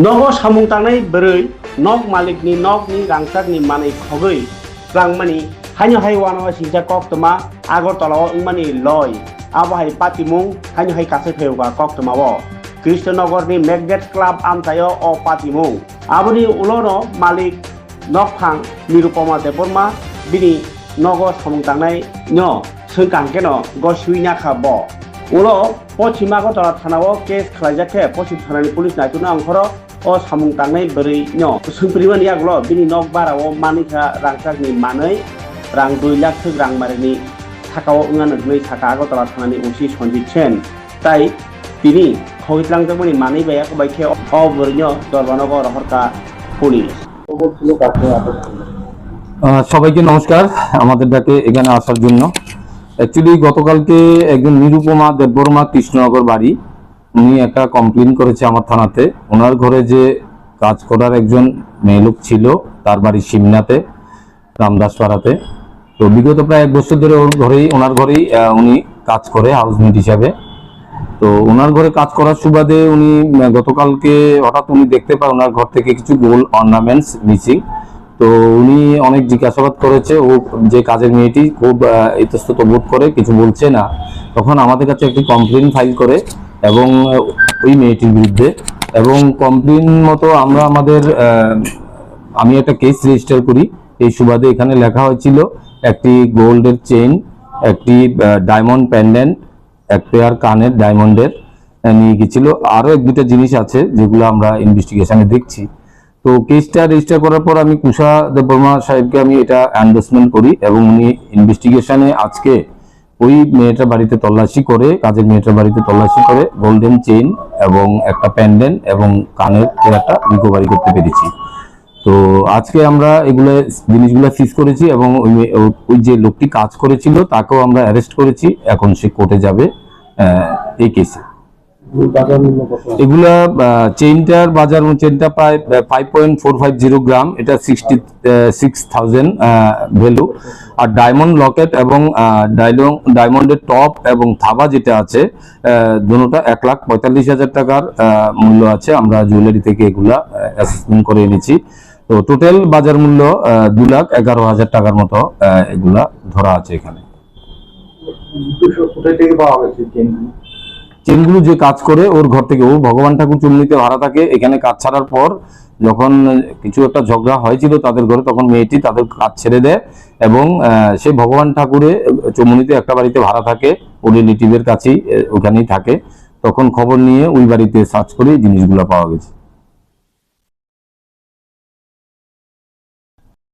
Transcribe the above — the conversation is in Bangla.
नगो सामुं तांनाय बोरै नग मालिकनि नगनि रांसारनि मानै खगै रांमानि हानि हाय वाना सिंजा कक्तमा आगरतलाव मानि लय आबहाय पातिमुं हानि हाय कासे फेवगा कक्तमाव कृष्णनगरनि मैगनेट क्लाब आमथायो अ पातिमुं आबनि उलनो मालिक नगफां निरुपमा देबरमा बिनि नगो सामुं तांनाय न सोंकांकेनो गसुइना खाब उलो पश्चिम आगरतला थानाव केस खालायजाखे पश्चिम थानानि पुलिस नायथुना अंखरो अ सामुं तांनाय बोरै न सोंप्रिमानि आगलो बिनि नग बाराव मानिखा रांसारनि मानै रां 2 लाख थोग रां मारिनि थाकाव ओंगानोगनै थाका आगरतला थानानि उसी सन्जित सेन ताई बिनि खगितलांजोंमनि मानै बाया कबाइखे अ बोरैनो दरबानगर हरका पुलिस সবাইকে নমস্কার আমাদের ডাকে এখানে আসার জন্য। অ্যাকচুয়ালি গতকালকে একজন নিরুপমা দেববর্মা কৃষ্ণনগর বাড়ি উনি একটা কমপ্লেন করেছে আমার থানাতে। ওনার ঘরে যে কাজ করার একজন মেয়ে লোক ছিল, তার বাড়ি সিমনাতে রামদাসপাড়াতে। তো বিগত প্রায় 1 বছর ধরে ওনার ঘরেই উনি কাজ করে হাউসমেট হিসাবে। তো ওনার ঘরে কাজ করার সুবাদে উনি গতকালকে হঠাৎ উনি দেখতে পায় ওনার ঘর থেকে কিছু গোল্ড অর্নামেন্টস মিসিং। তো উনি অনেক জিজ্ঞাসাবাদ করেছে, ও যে কাজের মেয়েটি খুব ইতস্তত বোধ করে, কিছু বলছে না। তখন আমাদের কাছে একটি কমপ্লেন ফাইল করে এবং ওই মেয়েটির বিরুদ্ধে, এবং কমপ্লেন মতো আমরা আমি একটা কেস রেজিস্টার করি। এই সুবাদে এখানে লেখা হয়েছিল একটি গোল্ডের চেইন, একটি ডায়মন্ড প্যান্ডেন্ট, এক পেয়ার কানের ডায়মন্ডের নিয়ে গেছিল। আরো 1-2টা জিনিস আছে যেগুলো আমরা ইনভেস্টিগেশনে দেখছি। তো কেসটা রেজিস্টার করার পর আমি কুশা দেববর্মা সাহেবকে আমি এটা এন্ডোর্সমেন্ট করি এবং উনি ইনভেস্টিগেশনে আজকে ওই মেয়েটার বাড়িতে তল্লাশি করে, কাজের মেয়েটার বাড়িতে তল্লাশি করে গোল্ডেন চেইন এবং একটা প্যান্ডেন্ট এবং কানের একটা রিকভারি করতে পেরেছি। তো আজকে আমরা জিনিসগুলো সিজ করেছি এবং ওই যে লোকটি কাজ করেছিল তাকেও আমরা অ্যারেস্ট করেছি। এখন সে কোর্টে যাবে এই কেসে। এগুলা চেইনটার বাজার চেইনটা প্রায় 5.450 গ্রাম, এটা 66,000 ভ্যালু। আর ডায়মন্ড লকেট এবং ডায়মন্ডের টপ এবং থাবা যেটা আছে দুটোটা 1,45,000 টাকার মূল্য আছে। আমরা জুয়েলারি থেকে এগুলা অ্যাসেসমেন্ট করে এনেছি। তো টোটাল বাজার মূল্য 2,11,000 টাকার মতো এগুলা ধরা আছে এখানে। চেনগুলো যে কাজ করে ওর ঘর থেকে, ও ভগবান ঠাকুর চুমনিতে ভাড়া থাকে। এখানে কাজ ছাড়ার পর যখন কিছু একটা ঝগড়া হয়েছিল তাদের ঘরে, তখন মেয়েটি তাদের কাজ ছেড়ে দেয় এবং সে ভগবান ঠাকুরে চুমনিতে একটা বাড়িতে ভাড়া থাকে, ওর রিলেটিভের কাছেই ওখানেই থাকে। তখন খবর নিয়ে ওই বাড়িতে সার্চ করে জিনিসগুলো পাওয়া গেছে।